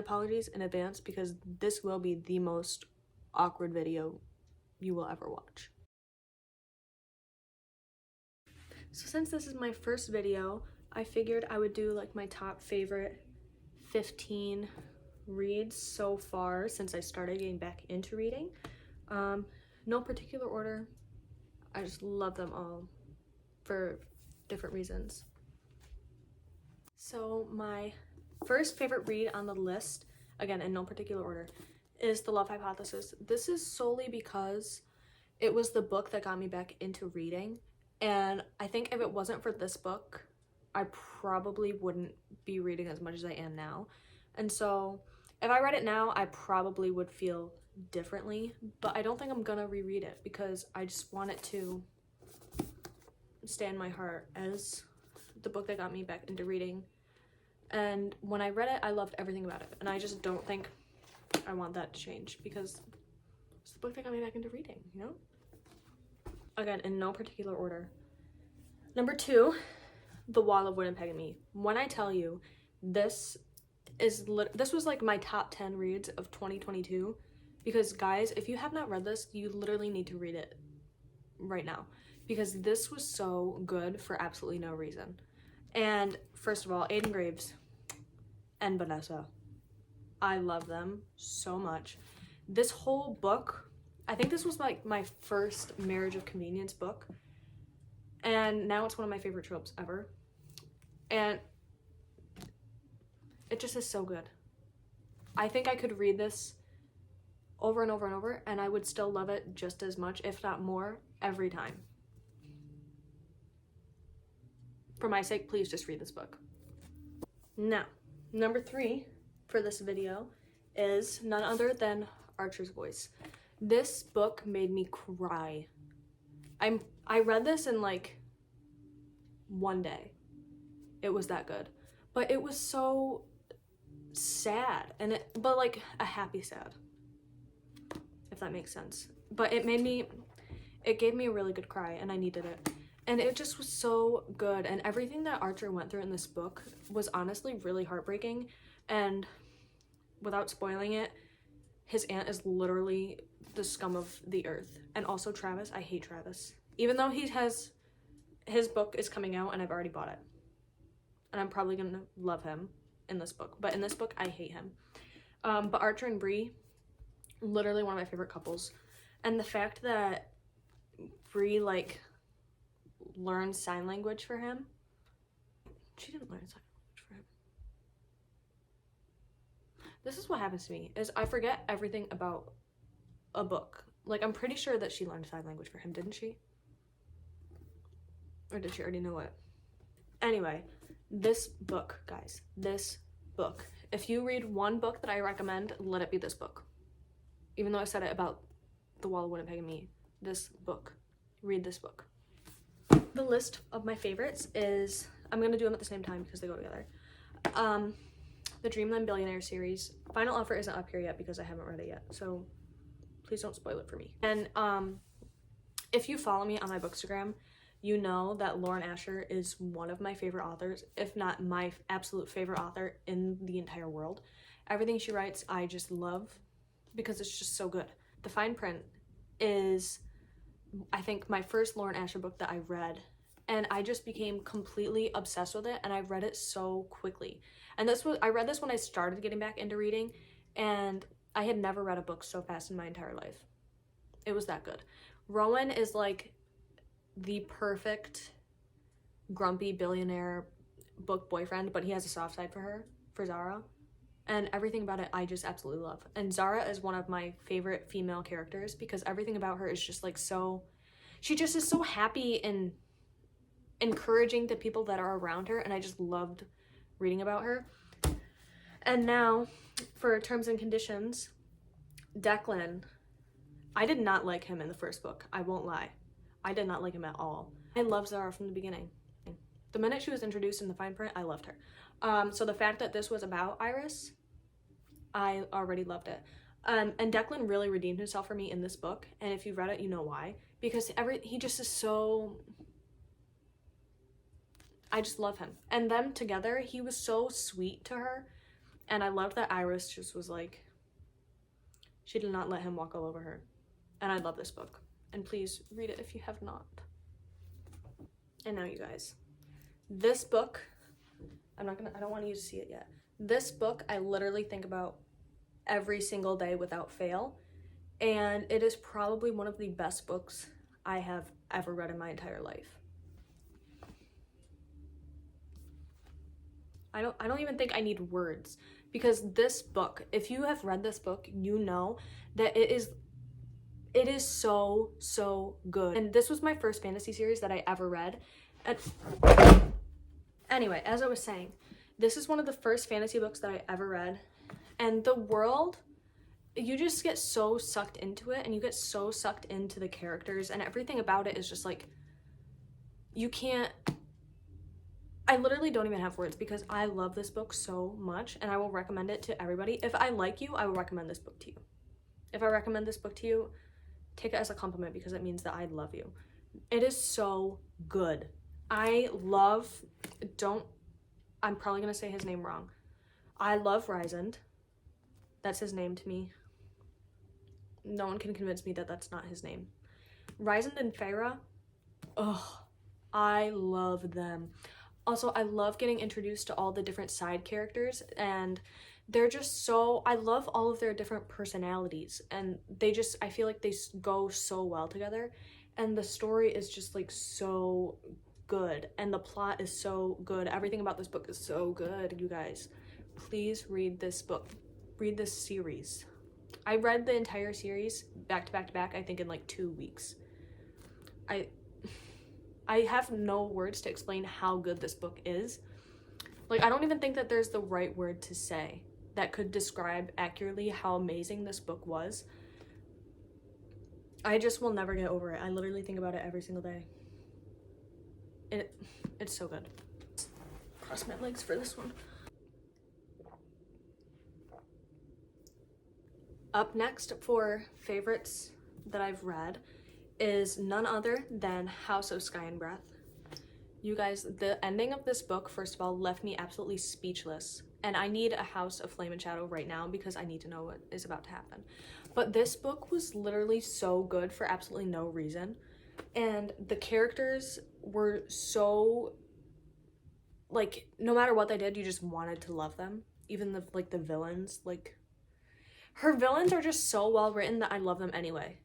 apologies in advance because this will be the most awkward video you will ever watch. So since this is my first video, I figured I would do like my top favorite 15 reads so far since I started getting back into reading. No particular order. I just love them all for different reasons. So my first favorite read on the list, again in no particular order, is The Love Hypothesis. This is solely because it was the book that got me back into reading, and I think if it wasn't for this book, I probably wouldn't be reading as much as I am now. And so if I read it now, I probably would feel differently, but I don't think I'm gonna reread it because I just want it to stay in my heart as the book that got me back into reading. And when I read it, I loved everything about it, and I just don't think I want that to change because it's the book that got me back into reading, you know? Again, in no particular order. Number 2, The Wall of Wood and Peg and Me. When I tell you, this was like my top 10 reads of 2022, because guys, if you have not read this, you literally need to read it right now, because this was so good for absolutely no reason. And first of all, Aiden Graves and Vanessa, I love them so much. This whole book, I think this was like my first Marriage of Convenience book, and now it's one of my favorite tropes ever, and it just is so good. I think I could read this over and over and over, and I would still love it just as much, if not more, every time. For my sake, please just read this book. Now, number 3 for this video is none other than Archer's Voice. This book made me cry. I read this in like one day. It was that good. But it was so sad, but like a happy sad, if that makes sense. But it gave me a really good cry, and I needed it. And it just was so good, and everything that Archer went through in this book was honestly really heartbreaking. And without spoiling it, his aunt is literally the scum of the earth. And also Travis, I hate Travis. Even though his book is coming out and I've already bought it. And I'm probably gonna love him in this book. But in this book, I hate him. But Archer and Bree, literally one of my favorite couples. And the fact that Bree, like, learned sign language for him. She didn't learn sign language for him. This is what happens to me, is I forget everything about a book. Like, I'm pretty sure that she learned sign language for him, didn't she? Or did she already know it? Anyway, this book, guys, this book. If you read one book that I recommend, let it be this book. Even though I said it about The Wall of Wood and Peg and Me, this book. Read this book. The list of my favorites is, I'm gonna do them at the same time because they go together. The Dreamland Billionaire series. Final Offer isn't up here yet because I haven't read it yet, so please don't spoil it for me. And if you follow me on my bookstagram, you know that Lauren Asher is one of my favorite authors, if not my absolute favorite author in the entire world. Everything she writes, I just love because it's just so good. The Fine Print is, I think, my first Lauren Asher book that I read, and I just became completely obsessed with it, and I read it so quickly. And I read this when I started getting back into reading, and I had never read a book so fast in my entire life. It was that good. Rowan is like the perfect grumpy billionaire book boyfriend, but he has a soft side for Zara. And everything about it I just absolutely love. And Zara is one of my favorite female characters because everything about her is just like so, she just is so happy and encouraging to people that are around her, and I just loved reading about her. And now for Terms and Conditions, Declan, I did not like him in the first book, I won't lie. I did not like him at all. I loved Zara from the beginning. The minute she was introduced in the fine print, I loved her. So the fact that this was about Iris, I already loved it. And Declan really redeemed himself for me in this book, and if you've read it, you know why. Because he just is so, I just love him. And them together, he was so sweet to her, And I loved that Iris just was like, she did not let him walk all over her. And I love this book. And please read it if you have not. And now, you guys, this book, I don't want you to see it yet. This book, I literally think about every single day without fail. And it is probably one of the best books I have ever read in my entire life. I don't even think I need words, because this book, if you have read this book, you know that it is so good. And this was my first fantasy series that I ever read. And anyway, as I was saying, this is one of the first fantasy books that I ever read. And the world, you just get so sucked into it, and you get so sucked into the characters, and everything about it is just like, I literally don't even have words, because I love this book so much, and I will recommend it to everybody. If I like you, I will recommend this book to you. If I recommend this book to you, take it as a compliment, because it means that I love you. It is so good. I'm probably gonna say his name wrong. I love Rysand. That's his name to me. No one can convince me that that's not his name. Rysand and Feyre, I love them. Also, I love getting introduced to all the different side characters, and they're just so, I love all of their different personalities, and I feel like they go so well together, and the story is just like so good, and the plot is so good. Everything about this book is so good, you guys. Please read this book. Read this series. I read the entire series back to back to back, I think in like 2 weeks. I have no words to explain how good this book is. Like, I don't even think that there's the right word to say that could describe accurately how amazing this book was. I just will never get over it. I literally think about it every single day. It's so good. Cross my legs for this one. Up next for favorites that I've read is none other than House of Sky and Breath. You guys, the ending of this book, first of all, left me absolutely speechless. And I need a House of Flame and Shadow right now, because I need to know what is about to happen. But this book was literally so good for absolutely no reason. And the characters were so, like, no matter what they did, you just wanted to love them. Even the villains, like, her villains are just so well written that I love them anyway.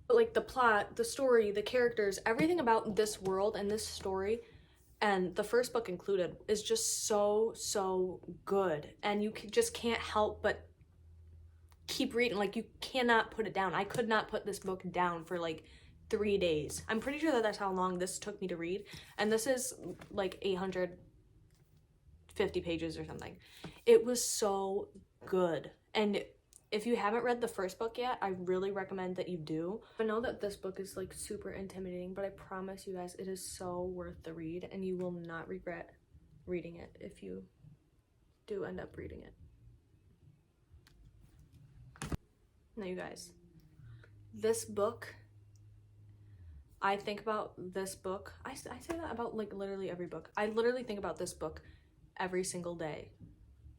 But like the plot, the story, the characters, everything about this world and this story, and the first book included, is just so good. And you just can't help but keep reading. Like, you cannot put it down. I could not put this book down for like 3 days. I'm pretty sure that that's how long this took me to read. And this is like 850 pages or something. It was so good. And if you haven't read the first book yet, I really recommend that you do. I know that this book is like super intimidating, but I promise you guys, it is so worth the read, and you will not regret reading it if you do end up reading it. Now, you guys, this book, I think about this book. I say that about like literally every book. I literally think about this book every single day,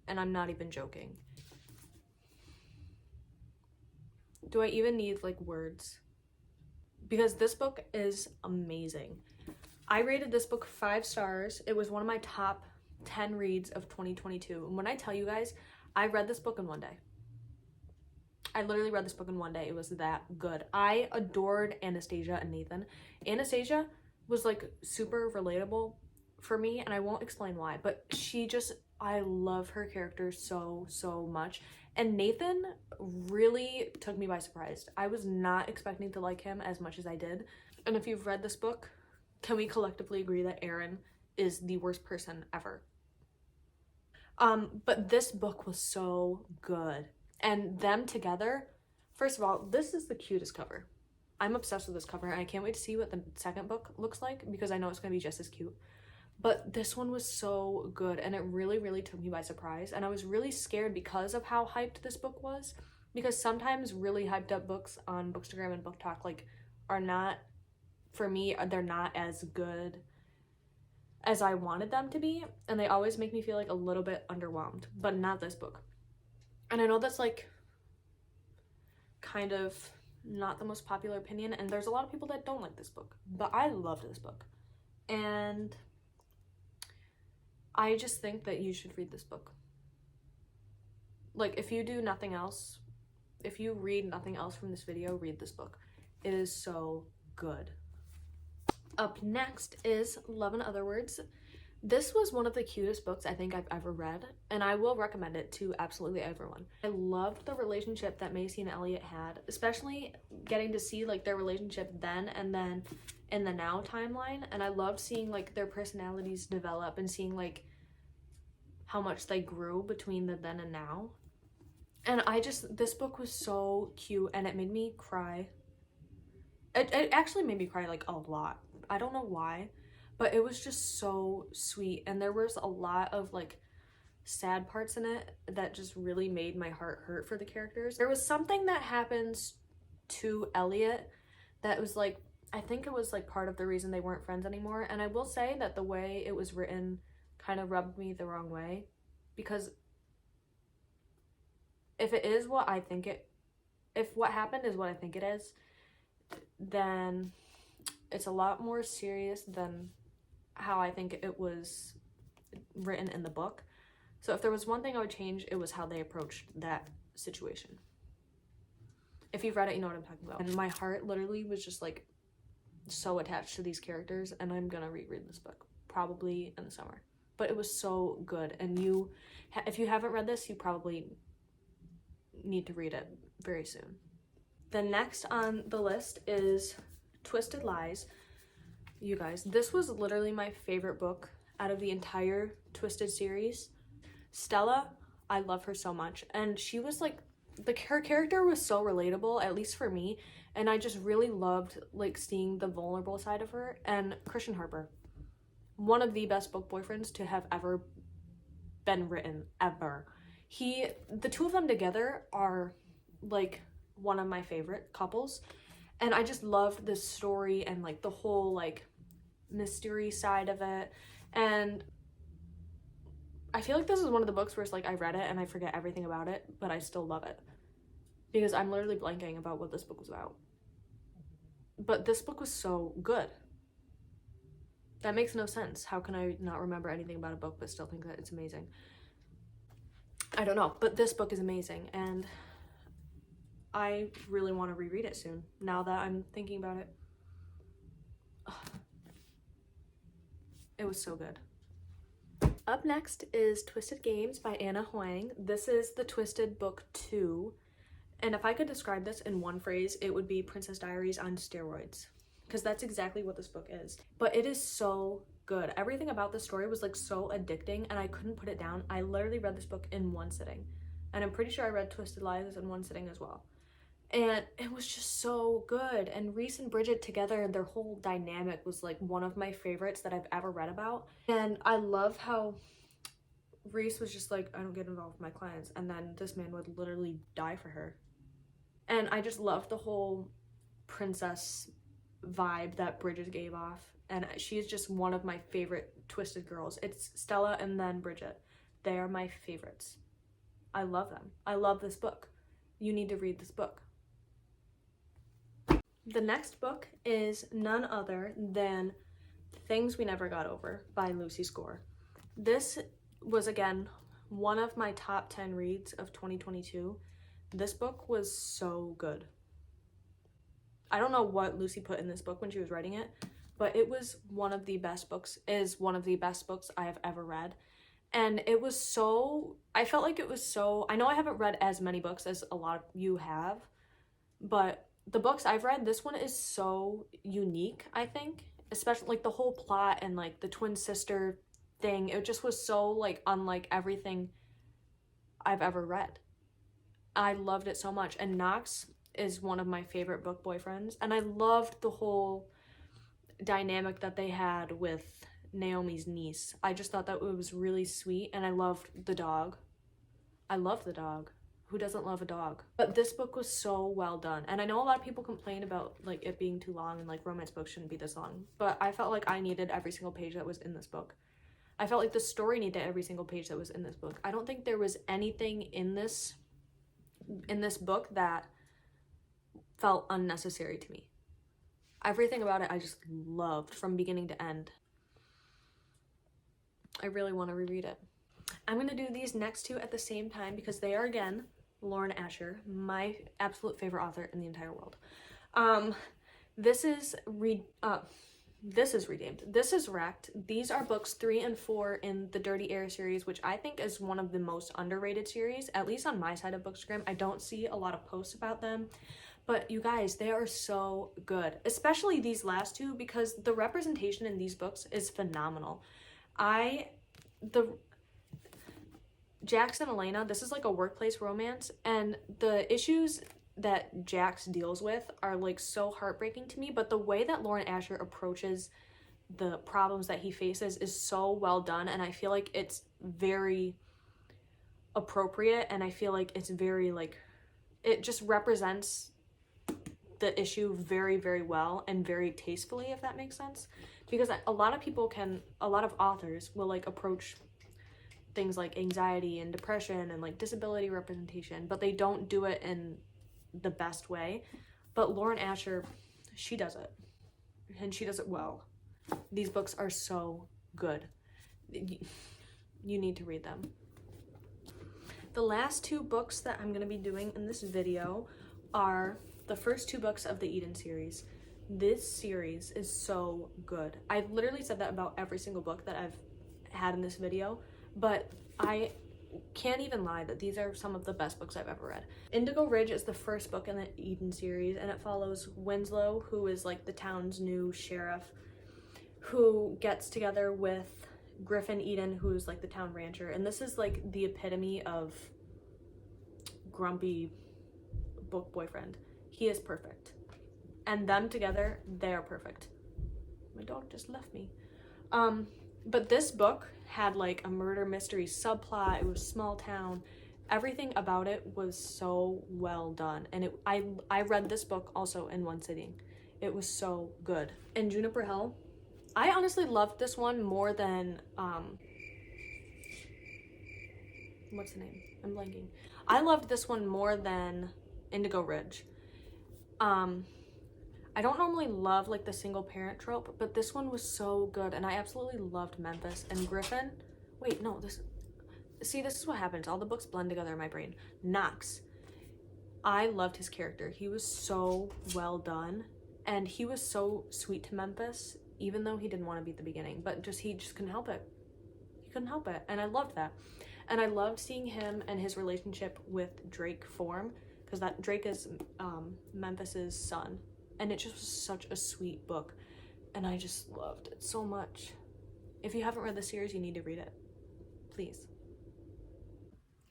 and I'm not even joking. Do I even need like words? Because this book is amazing. I rated this book 5 stars. It was one of my top 10 reads of 2022. And when I tell you guys, I read this book in 1 day. I literally read this book in 1 day. It was that good. I adored Anastasia and Nathan. Anastasia was like super relatable for me, and I won't explain why, but I love her character so much. And Nathan really took me by surprise. I was not expecting to like him as much as I did. And if you've read this book, can we collectively agree that Aaron is the worst person ever? But this book was so good. And them together, first of all, this is the cutest cover. I'm obsessed with this cover, and I can't wait to see what the second book looks like, because I know it's going to be just as cute. But this one was so good, and it really took me by surprise. And I was really scared because of how hyped this book was. Because sometimes really hyped up books on Bookstagram and Book Talk, like, are not, for me, they're not as good as I wanted them to be, and they always make me feel like a little bit underwhelmed, but not this book. And I know that's like kind of not the most popular opinion, and there's a lot of people that don't like this book, but I loved this book. And I just think that you should read this book. Like, if you do nothing else, if you read nothing else from this video, read this book. It is so good. Up next is Love in Other Words. This was one of the cutest books I think I've ever read, and I will recommend it to absolutely everyone. I loved the relationship that Macy and Elliot had, especially getting to see like their relationship then and then in the now timeline, and I loved seeing like their personalities develop and seeing like how much they grew between the then and now. And this book was so cute, and it made me cry. It actually made me cry like a lot. I don't know why, but it was just so sweet, and there was a lot of like sad parts in it that just really made my heart hurt for the characters. There was something that happens to Elliot that was like, I think it was like part of the reason they weren't friends anymore, and I will say that the way it was written kind of rubbed me the wrong way, because if what happened is what I think it is, then it's a lot more serious than how I think it was written in the book. So if there was one thing I would change, it was how they approached that situation. If you've read it, you know what I'm talking about. And my heart literally was just like so attached to these characters, and I'm gonna reread this book probably in the summer. But it was so good, and if you haven't read this, you probably need to read it very soon. The next on the list is Twisted Lies. You guys, this was literally my favorite book out of the entire Twisted series. Stella, I love her so much, and she was like, her character was so relatable, at least for me, and I just really loved like seeing the vulnerable side of her. And Christian Harper, one of the best book boyfriends to have ever been written, ever. The two of them together are like one of my favorite couples, and I just loved this story and like the whole like mystery side of it. And I feel like this is one of the books where it's like I read it and I forget everything about it, but I still love it because I'm literally blanking about what this book was about. But this book was so good. That makes no sense. How can I not remember anything about a book but still think that it's amazing? I don't know, but this book is amazing, and I really want to reread it soon, now that I'm thinking about it. It was so good. Up next is Twisted Games by Anna Huang. This is the Twisted Book 2, and if I could describe this in one phrase, it would be Princess Diaries on steroids, because that's exactly what this book is. But it is so good. Everything about the story was like so addicting, and I couldn't put it down. I literally read this book in one sitting, and I'm pretty sure I read Twisted Lies in one sitting as well. And it was just so good. And Reese and Bridget together, their whole dynamic was like one of my favorites that I've ever read about. And I love how Reese was just like, I don't get involved with my clients, and then this man would literally die for her. And I just loved the whole princess vibe that Bridget gave off, and she's just one of my favorite Twisted girls. It's Stella and then Bridget. They are my favorites. I love them. I love this book. You need to read this book. The next book is none other than Things We Never Got Over by Lucy Score. This was, again, one of my top 10 reads of 2022. This book was so good. I don't know what Lucy put in this book when she was writing it, but it was one of the best books I have ever read. And it was so, I felt like it was so, I know I haven't read as many books as a lot of you have, but the books I've read, this one is so unique, I think, especially like the whole plot and like the twin sister thing. It just was so like unlike everything I've ever read. I loved it so much. And Knox is one of my favorite book boyfriends, and I loved the whole dynamic that they had with Naomi's niece. I just thought that it was really sweet, and I loved the dog. I love the dog. Who doesn't love a dog? But this book was so well done. And I know a lot of people complain about like it being too long and like romance books shouldn't be this long. But I felt like I needed every single page that was in this book. I felt like the story needed every single page that was in this book. I don't think there was anything in this book that felt unnecessary to me. Everything about it I just loved from beginning to end. I really want to reread it. I'm going to do these next two at the same time because they are, again, Lauren Asher, my absolute favorite author in the entire world. This is Redeemed. This is Wrecked. These are books 3 and 4 in the Dirty Air series, which I think is one of the most underrated series, at least on my side of Bookstagram. I don't see a lot of posts about them, but you guys, they are so good, especially these last two, because the representation in these books is phenomenal. Jax and Elena, this is like a workplace romance, and the issues that Jax deals with are like so heartbreaking to me, but the way that Lauren Asher approaches the problems that he faces is so well done, and I feel like it's very appropriate, and I feel like it's very like, it just represents the issue very, very well and very tastefully, if that makes sense. Because a lot of authors will like approach things like anxiety and depression and like disability representation, but they don't do it in the best way. But Lauren Asher, she does it, and she does it well. These books are so good. You need to read them. The last two books that I'm going to be doing in this video are the first two books of the Eden series. This series is so good. I've literally said that about every single book that I've had in this video, but I can't even lie that these are some of the best books I've ever read. Indigo Ridge is the first book in the Eden series, and it follows Winslow, who is like the town's new sheriff, who gets together with Griffin Eden, who's like the town rancher, and this is like the epitome of grumpy book boyfriend. He is perfect. And them together, they are perfect. My dog just left me. But this book had like a murder mystery subplot. It was small town. Everything about it was so well done. And I read this book also in one sitting. It was so good. And Juniper Hill, I honestly loved this one more than, what's the name? I'm blanking. I loved this one more than Indigo Ridge. I don't normally love like the single parent trope, but this one was so good, and I absolutely loved Memphis and Griffin. Wait, no, this is what happens. All the books blend together in my brain. Knox. I loved his character. He was so well done, and he was so sweet to Memphis, even though he didn't want to be at the beginning, but he just couldn't help it. He couldn't help it, and I loved that. And I loved seeing him and his relationship with Drake form, because that Drake is Memphis's son. And it just was such a sweet book, and I just loved it so much. If you haven't read the series, you need to read it. Please.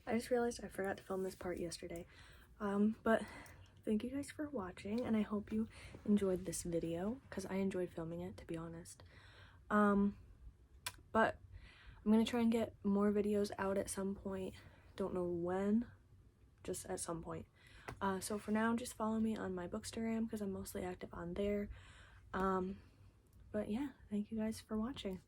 I just realized I forgot to film this part yesterday. But thank you guys for watching, and I hope you enjoyed this video, because I enjoyed filming it, to be honest. But I'm going to try and get more videos out at some point. Don't know when, just at some point. So for now, just follow me on my Bookstagram because I'm mostly active on there. But yeah, thank you guys for watching.